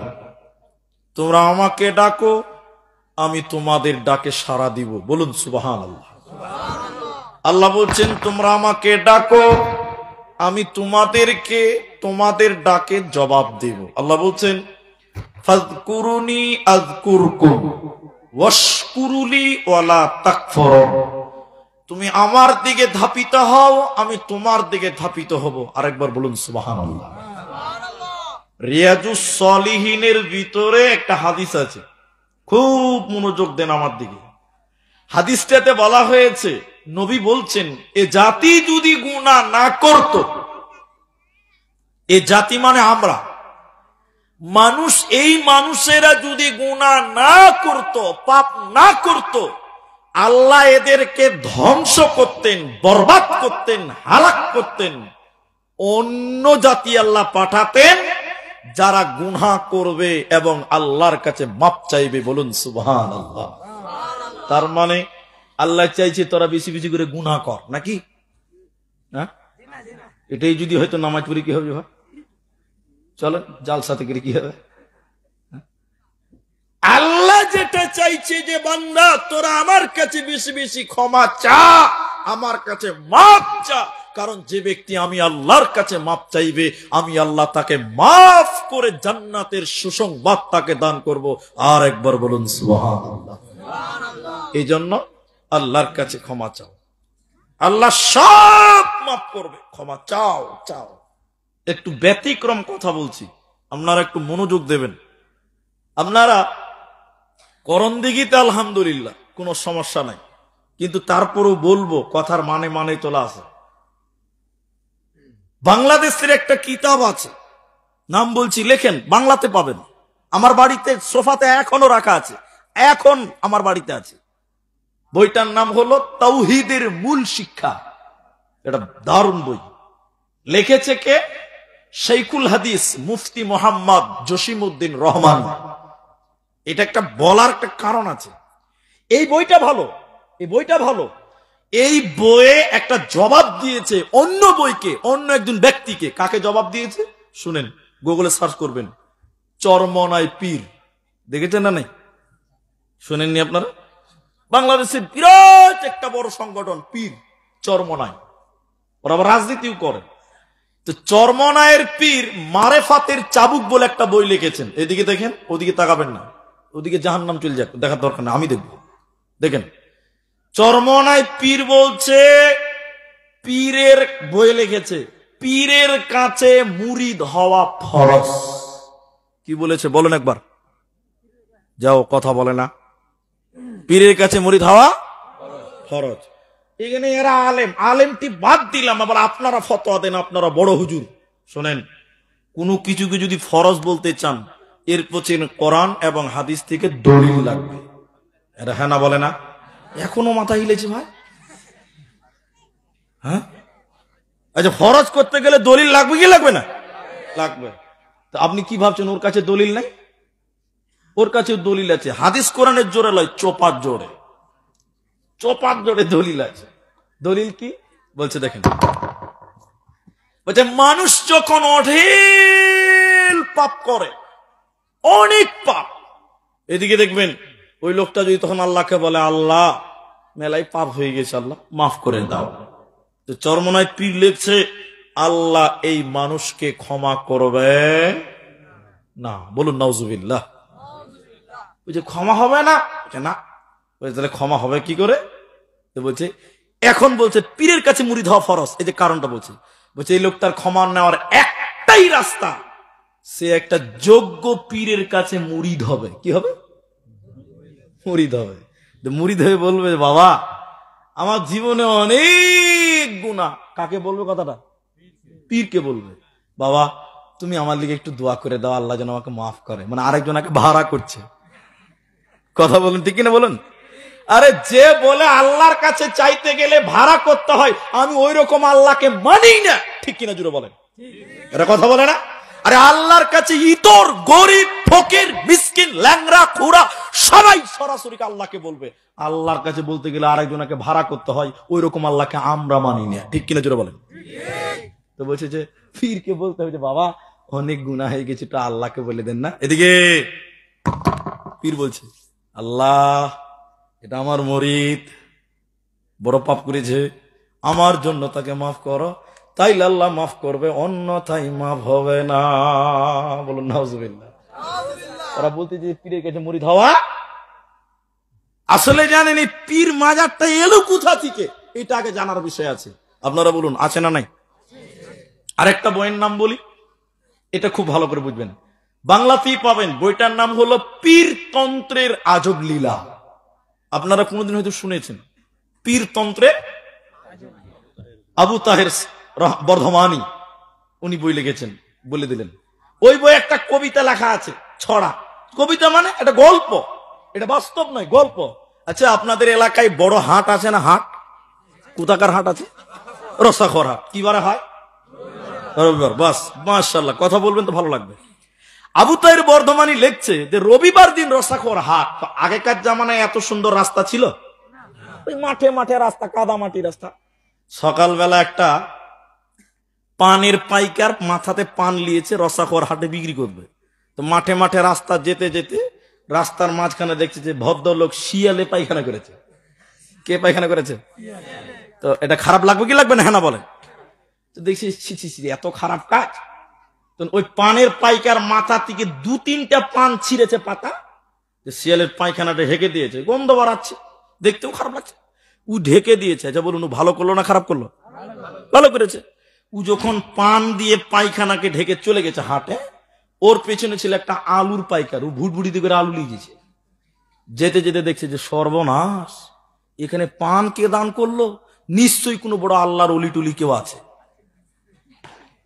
তোমরা আমাকে ডাকো, আমি তোমাদের ডাকে সাড়া দিব। বলুন সুবহানাল্লাহ। আল্লাহ বলছেন, তোমরা আমাকে ডাকো, আমি তোমাদের ডাকে জবাব দেব। আল্লাহ বলছেন, ফাযকুরুনি আযকুরকুম ওয়াশকুরুলি ওয়ালা তাকফুরুন, তুমি আমার দিকে ধাপিত হও, আমি তোমার দিকে ধাপিত হব। আরেকবার বলুন সুবহানাল্লাহ। রিয়াজুস সলিহিনের ভিতরে একটা হাদিস আছে, খুব মনোযোগ দেন আমার দিকে। হাদিসটাতে বলা হয়েছে, নবী বলছেন, এ জাতি যদি গুনাহ না করত, এ জাতি মানে আমরা মানুষ, এই মানুষেরা যদি গুনাহ না করত, পাপ না করত, আল্লাহ এদেরকে ধ্বংস করতেন, বরবাদ করতেন, হালাক করতেন। অন্য জাতি আল্লাহ পাঠাতেন যারা গুনাহ করবে এবং আল্লাহর কাছে মাপ চাইবে। বলুন সুবহানাল্লাহ। তার মানে আল্লাহ চাইছে তোরা বেশি বেশি করে গুনাহ কর, নাকি? হ্যাঁ, এটাই যদি হয়তো নামাজ পড়ে কি হবে? চলো জালসা থেকে কি হবে? আল্লাহ যেটা চাইছে যে বান্দা তোরা আমার কাছে বেশি বেশি ক্ষমা চা, আমার কাছে মাপ চা, কারণ যে ব্যক্তি আমি আল্লাহর কাছে মাপ চাইবে, আমি আল্লাহ তাকে মাফ করে জান্নাতের সুসংবাদ তাকে দান করব। আর একবার বলুন সুবহানাল্লাহ। এই জন্য আল্লাহর কাছে ক্ষমা চাও, আল্লাহ সব মাফ করবে। ক্ষমা চাও। একটু ব্যতিক্রম কথা বলছি, আপনারা একটু মনোযোগ দেবেন। আপনারা করণদিঘিতে আলহামদুলিল্লাহ কোনো সমস্যা নাই, কিন্তু তারপরও বলবো কথার মানে তোলা আছে। বাংলাদেশের একটা কিতাব আছে, নাম বলছি, লেখেন, বাংলাতে পাবেন। আমার বাড়িতে সোফাতে এখনো রাখা আছে, এখন আমার বাড়িতে আছে। বইটার নাম হলো তাওহীদের মূল শিক্ষা। এটা দারুণ বই। লিখেছে কে? শাইখুল হাদিস মুফতি মোহাম্মদ জসিমউদ্দিন রহমান। এটা একটা বলার একটা কারণ আছে। এই বইটা ভালো, এই বইটা ভালো। এই বইয়ে একটা জবাব দিয়েছে অন্য বইকে, অন্য একজন ব্যক্তিকে। কাকে জবাব দিয়েছে শুনেন, গুগলে সার্চ করবেন, চরমনাই পীর। দেখেছেন না নাই? শুনেননি আপনারা? বাংলাদেশের বিরাট একটা বড় সংগঠন পীর চরমনাই, ওরা আবার রাজনীতিও করে। তো চরমনায়ের পীর মারেফাতের চাবুক বলে একটা বই লিখেছেন। এদিকে দেখেন, ওদিকে তাকাবেন না, ওদিকে জাহান্নাম চলে যাক, দেখার দরকার না, আমি দেখব। দেখেন, চরমনায় পীর বলছে, পীরের বই লিখেছে, পীরের কাছে মুরিদ হওয়া ফরজ। কি বলেছে বলেন একবার? যাও, কথা বলে না। পীরের কাছে মুরিদ হওয়া ফরজ। এখানে এরা আলেম, আলেমটি বাদ দিলাম, আবার আপনারা ফতোয়া দেন, আপনারা বড় হুজুর। শোনেন, কোনো কিছুকে যদি ফরজ বলতে চান, এর পেছনে কোরআন এবং হাদিস থেকে দলিল লাগবে। এরা হ্যাঁ না বলে না? এখনো মাথা হিলেছে ভাই। হ্যাঁ, আচ্ছা, ফরজ করতে গেলে দলিল লাগবে কি লাগবে না? লাগবে। তো আপনি কি ভাবছেন ওর কাছে দলিল নাই? ওর কাছে দলিল আছে। হাদিস কোরআনের জোরে লয়, চোপার জোরে, চোপার জোরে দলিল আছে। দলিল কি বলছে দেখেন, বলছে মানুষ যখন অঢেল পাপ করে, অনেক পাপ, এদিকে দেখবেন ওই লোকটা যদি তখন আল্লাহকে বলে, আল্লাহ মেলাই পাপ হয়ে গেছে, আল্লাহ মাফ করে দাও। তো চরমনায় পীর লিখছে, আল্লাহ এই মানুষকে ক্ষমা করবে না। বলুন নাউজুবিল্লাহ। বলছে ক্ষমা হবে না, না। তাহলে ক্ষমা হবে কি করে? বলছে এখন বলছে পীরের কাছে মুরিদ হওয়া ফরজ। এই যে কারণটা বলছে, বলছে এই লোকটার ক্ষমা নেওয়ার একটাই রাস্তা, সে একটা যোগ্য পীরের কাছে মুরিদ হবে। কি হবে? মুরিদ হবে। মুরিদ হয়ে বলবে, বাবা আমার জীবনে অনেক গুনাহ। কাকে বলবে কথাটা? পীরকে বলবে, বাবা তুমি আমার লিগে একটু দোয়া করে দাও, আল্লাহ যেন আমাকে মাফ করে। মানে আরেকজনকে ভাড়া করছে। কথা বলুন, ঠিক কিনা বলুন? আরে যে বলে আল্লাহর কাছে চাইতে গেলে ভাড়া করতে হয়, আমি ওই রকম আল্লাহকে মানি না। ঠিক কিনা জুড়ে বলেন? এরা কথা বলে না? আরে আল্লাহর কাছে ইতর, গরিব, ফকির, মিসকিন, ল্যাংড়া, খুরা সবাই সরাসরি আল্লাহকে বলবে। আল্লাহর কাছে বলতে গেলে আরেকজনকে ভাড়া করতে হয়, ওই রকম আল্লাহকে আমরা মানি না। ঠিক কিনা জুড়ে বলেন? তো বলছে যে পীরকে বলতে হবে যে বাবা অনেক গুনাহ হয়ে গেছে, তো আল্লাহকে বলে দেন না। এদিকে পীর বলছে, আল্লাহ এটা আমার মুরিদ, বড় পাপ করেছে, আমার জন্য তাকে মাফ করো, তাইলে আল্লাহ মাফ করবে, অন্যথায় মাফ হবে না। বলুন নাউজুবিল্লাহ। ওরা বলতে যে পীরের কাছে মুরিদ হওয়া, আসলে জানেন এই পীর মাজারটা এলো কোথা থেকে, এটা আগে জানার বিষয় আছে। আপনারা বলুন আছে না নাই? আরেকটা বইয়ের নাম বলি, এটা খুব ভালো করে বুঝবেন, বাংলাতেই পাবেন। বইটার নাম হলো পীরতন্ত্রের আজব লীলা। আপনারা কোনদিন হয়তো শুনেছেন পীরতন্ত্রে। আবু তাহের বর্ধমানী উনি বই লিখেছেন, বলে দিলেন। ওই বই একটা কবিতা লেখা আছে, ছড়া। কবিতা মানে একটা গল্প, এটা বাস্তব নয়, গল্প। আচ্ছা আপনাদের এলাকায় বড় হাট আছে না? হাট কোথাকার হাট আছে? রসাখর হাট। কি বারে হয়? রবিবার। বাস, মাশাআল্লাহ, কথা বলবেন তো ভালো লাগবে। আবু তাহের বর্ধমানী লিখছে যে রবিবার দিন রসাখর হাট। তো আগেকার জামানায় এত সুন্দর রাস্তা ছিল? ওই মাঠে মাঠে রাস্তা, কাদা মাটি রাস্তা। সকালবেলা একটা পানের পাইকার মাথাতে পান নিয়েছে, রসাখর হাটে বিক্রি করবে। তো মাঠে মাঠে রাস্তা যেতে যেতে রাস্তার মাঝখানে দেখছে যে ভদ্রলোক শিয়ালে পায়খানা করেছে। কে পায়খানা করেছে? তো এটা খারাপ লাগবে কি লাগবে না? হ্যাঁ না বলেন? তো দেখছি এত খারাপ কাজ। তো ওই পানের পাইকার মাথা থেকে 2-3টা পান ছিঁড়েছে পাতা, শিয়ালের পায়খানাটা ঢেকে দিয়েছে, গন্ধ বাড়াচ্ছে, দেখতেও খারাপ লাগছে। ও ঢেকে দিয়েছে। আচ্ছা বলুন, ও ভালো করলো না খারাপ করলো? ভালো করেছে। ও যখন পান দিয়ে পায়খানাকে ঢেকে চলে গেছে হাটে, ওর পেছনে ছিল একটা আলুর পাইকার, ও ভুটভুটিতে করে আলু নিয়ে গেছে। যেতে যেতে দেখছে যে সর্বনাশ, এখানে পান কে দান করলো, নিশ্চয়ই কোনো বড় আল্লাহর অলি টুলি কেউ আছে।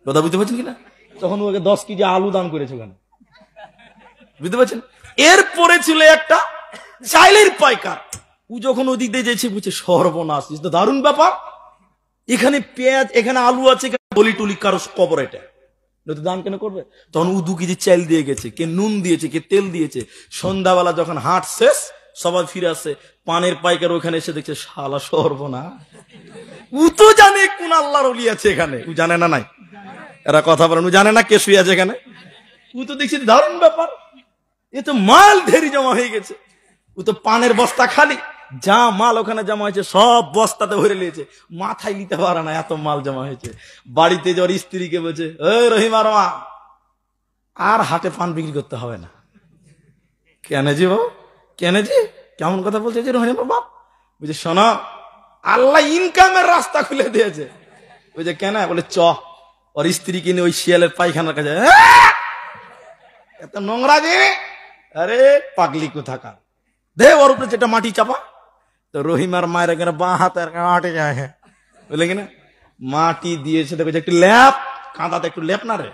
কথা বুঝতে পারছেন কিনা? তখন ওকে 10 কেজি আলু দান করেছে ওখানে, বুঝতে পারছেন। এরপরে ছিল একটা চাইলের পাইকার, ও যখন ওদিক দিয়ে যেছে বুঝছে সর্বনাশ, তো দারুণ ব্যাপার, এখানে পেঁয়াজ, এখানে আলু আছে, অলি টুলি কারো কবর, এটা দান কেন করবে? তখন ও 2 কেজি চাল দিয়ে গেছে, কে নুন দিয়েছে, কে তেল দিয়েছে। সন্ধ্যাবেলা যখন হাট শেষ, সবাই ফিরে আসে, পানের পাইকার ওখানে এসে দেখছে শালা সর্বনাশ, ও তো জানে কোন আল্লাহর ওলি আছে এখানে, ও জানে না? নাই, এরা কথা বলেন, ও জানে না কে শুয়ে আছে এখানে? ও তো দেখছি দারুণ ব্যাপার, এ তো মাল ঢেরি জমা হয়ে গেছে। ও তো পানের বস্তা খালি, যা মাল ওখানে জমা হয়েছে সব বস্তাতে ভরে নিয়েছে, মাথায় নিতে পারে না, এত মাল জমা হয়েছে। বাড়িতে যাওয়ার স্ত্রীকে বলছে, ওই রহিমার মা, আর হাটে পান বিক্রি করতে হবে না। কেন জি বাবু, কেন জি, কেমন কথা বলছে যে রহিমার বাপ? বুঝছে শোনো, আল্লাহ ইনকামের রাস্তা খুলে দিয়েছে। বুঝছে কেন? বলে চ, ওর স্ত্রী কিনে ওই শিয়ালের পায়খানার কাছে, এত নোংরা যে, আরে পাগলি কোথাকার, দে ওর উপরে যেটা মাটি চাপা। তো রহিমার মায়ের এখানে বাঁ হাতের মাটি যায়, বুঝলে কিনা, মাটি দিয়েছে, দেখো একটু ল্যাপ, কাঁদাতে একটু লেপ না রে,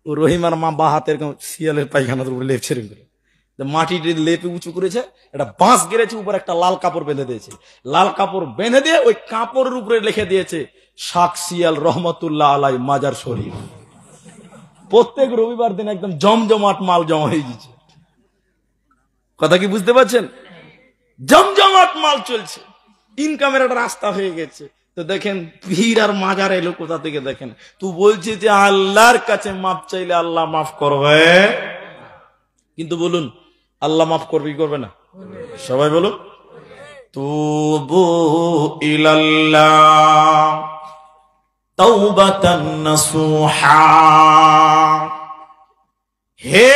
ও রহিমার মা বাঁ হাতের শিয়ালের পায়খানার উপরে লেপ ছেড়ে করে মাটিটি লেপে উঁচু করেছে, একটা বাঁশ গেড়েছে, উপর একটা লাল কাপড় বেঁধে দিয়েছে। লাল কাপড় বেঁধে দিয়ে ওই কাপড়ের উপরে লিখে দিয়েছে শাক শিয়াল রহমতুল্লাহ আলাই মাজার শরীফ। প্রত্যেক রবিবার দিন একদম জমজমাট মাল জমা হয়ে গেছে। কথা কি বুঝতে পারছেন? জমজমাট মাল চলছে, ইনকামের একটা রাস্তা হয়ে গেছে। তো দেখেন পীর আর মাজার এলো কোথা থেকে? দেখেন, তুই বলছে যে আল্লাহর কাছে মাপ চাইলে আল্লাহ মাফ করবে, কিন্তু বলুন আল্লাহ মাফ করবে কি করবে না? সবাই বলুন, তুবু ইলাল্লাহ তাওবাতান নাসুহা। হে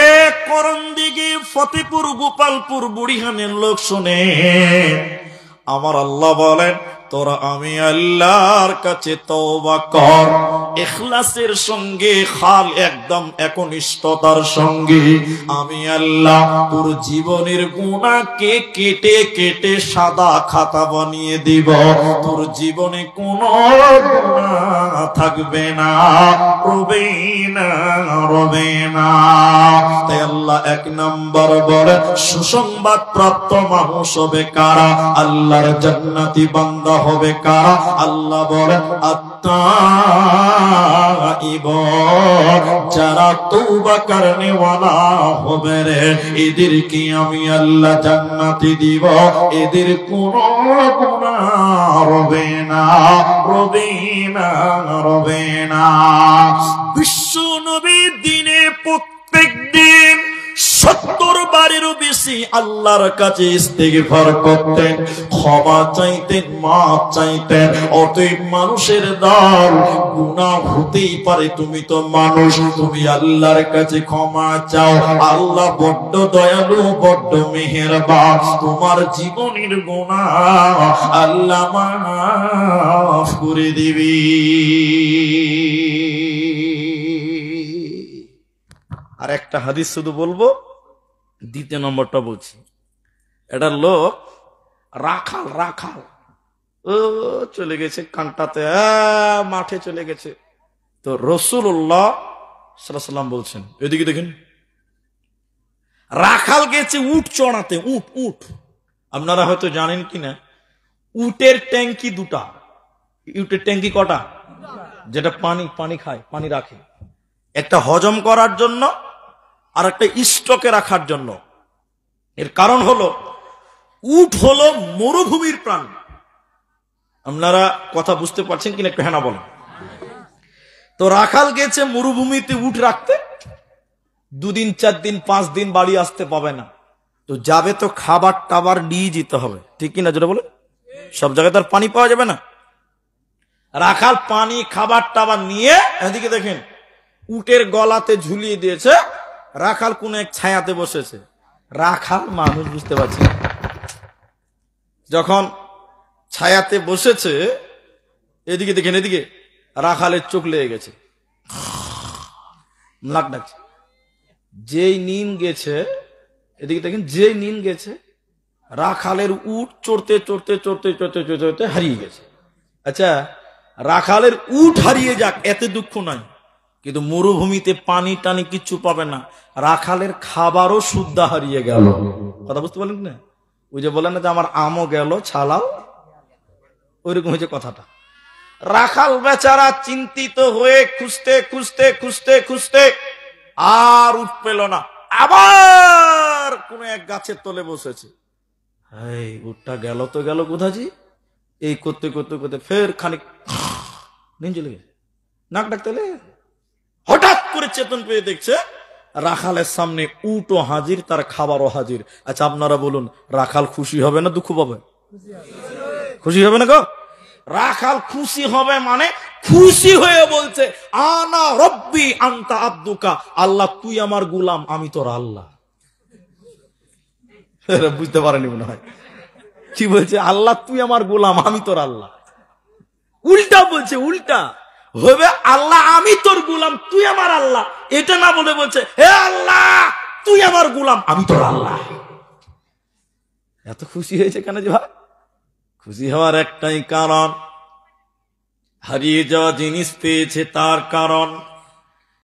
করণদিঘি, ফতেপুর, গোপালপুর, বুড়িহানের লোক শুনে, আমার আল্লাহ বলেন, তোরা আমি আল্লাহর কাছে তওবা কর, ইখলাসের সঙ্গে, খাল একদম একনিষ্ঠতার সঙ্গে। আমি আল্লাহ তোর জীবনের গুনাহকে কেটে কেটে সাদা খাতা বানিয়ে দিব, তোর জীবনে কোনো গুনাহ থাকবে না, রবে না, রবে না। তাই আল্লাহ 1 নম্বর বলে, সুসংবাদ প্রাপ্ত মানুষ হবে কারা? আল্লাহর জান্নাতি বান্দা হবে কারা? আল্লাহ বলেন আত-তাইব, যারা তওবা করনে ওয়ালা হবে রে, এদেরকে আমি আল্লাহ জান্নাতি দিব, এদের কোনো গুনাহ হবে না, রবে না, রবে না। বিশ্ব নবী দিনে প্রত্যেক দিন 70 বারেরও বেশি আল্লাহর কাছে ইস্তিগফার করতেন, ক্ষমা চাইতেন, মাফ চাইতেন। অতএব মানুষের দল, গুনাহ হতেই পারে, তুমি তো মানুষ, তুমি আল্লাহর কাছে ক্ষমা চাও, আল্লাহ বড্ড দয়ালু, বড্ড মেহেরবান, তোমার জীবনের গুনাহ আল্লাহ মাফ করে দিবি। আর একটা হাদিস শুধু বলবো, 2 নম্বরটা বলছি। এটা লোক রাখাল, রাখাল, ও চলে গেছে কান্টাতে, মাঠে চলে গেছে। তো রাসূলুল্লাহ সাল্লাল্লাহু আলাইহি ওয়াসাল্লাম বলছেন, এদিকে দেখেন, রাখাল গেছে উট চড়াতে। উট, উট আপনারা হয়তো জানেন কিনা, উটের ট্যাঙ্কি 2টা। উটের ট্যাঙ্কি কটা? যেটা পানি খায়, পানি রাখে, একটা হজম করার জন্য আর একটা স্টকে রাখার জন্য। এর কারণ হলো উট হলো মরুভূমির প্রাণী। আপনারা কথা বুঝতে পারছেন কিনা একটু হ্যাঁ বলেন। তো রাখাল গেছে মরুভূমিতে উট রাখতে, 2 দিন 4 দিন 5 দিন বাড়ি আসতে পাবে না। তো যাবে তো খাবার টাবার নিয়ে যেতে হবে, ঠিক কিনা যেটা বলে, সব জায়গায় তার পানি পাওয়া যাবে না। রাখাল পানি খাবার টাবার নিয়ে, এদিকে দেখেন উটের গলাতে ঝুলিয়ে দিয়েছে, রাখাল কোন এক ছায়াতে বসেছে। রাখাল মানুষ, বুঝতে পারছি, যখন ছায়াতে বসেছে, এদিকে দেখেন, এদিকে রাখালের চোখ লেগে গেছে, নাক ডাকছে, যেই নিন গেছে, এদিকে দেখেন, যেই নিন গেছে, রাখালের উট চড়তে চড়তে চড়তে চড়তে চড়তে চড়তে হারিয়ে গেছে। আচ্ছা, রাখালের উট হারিয়ে যাক এতে দুঃখ নাই, কিন্তু মরুভূমিতে পানি টানি কিচ্ছু পাবে না, রাখালের খাবারও শুদ্ধ হারিয়ে গেল। কথা বুঝতে পারলেন না? ওই যে বলেন না যে আমার আমও গেল ছালাও, ওইরকম হয়েছে কথাটা। রাখাল বেচারা চিন্তিত হয়ে খুঁজতে খুঁজতে খুঁজতে খুঁজতে আর উঠ পেল না, আবার কোন এক গাছের তলে বসেছে। এই উঠটা গেল তো গেল কোথাজি, এই করতে করতে করতে ফের খানিক নিন চলে গেছে, নাক ডাকতে হঠাৎ করে চেতন পেয়ে দেখছে রাখালের সামনে উটও হাজির, তার খাবারও হাজির। আচ্ছা আপনারা বলুন, রাখাল খুশি হবে না দুঃখ পাবে? খুশি হবে না গো? রাখাল খুশি হবে, মানে খুশি হয়ে বলছে আনা রব্বি আনতা আব্দুকা, আল্লাহ তুই আমার গোলাম আমি তোর আল্লাহ। বুঝতে পারেনি মনে হয়, কি বলছে? আল্লাহ তুই আমার গোলাম আমি তোর আল্লাহ। উল্টা বলছে, উল্টা হবে, আল্লাহ আমি তোর গোলাম তুই আমার আল্লাহ, এটা না বলে বলছে হে আল্লাহ তুই আমার গোলাম আমি তোর আল্লাহ। এত খুশি হয়েছে কেন যে ভাই? খুশি হওয়ার একটাই কারণ, হারিয়ে যাওয়া জিনিস পেয়েছে তার কারণ।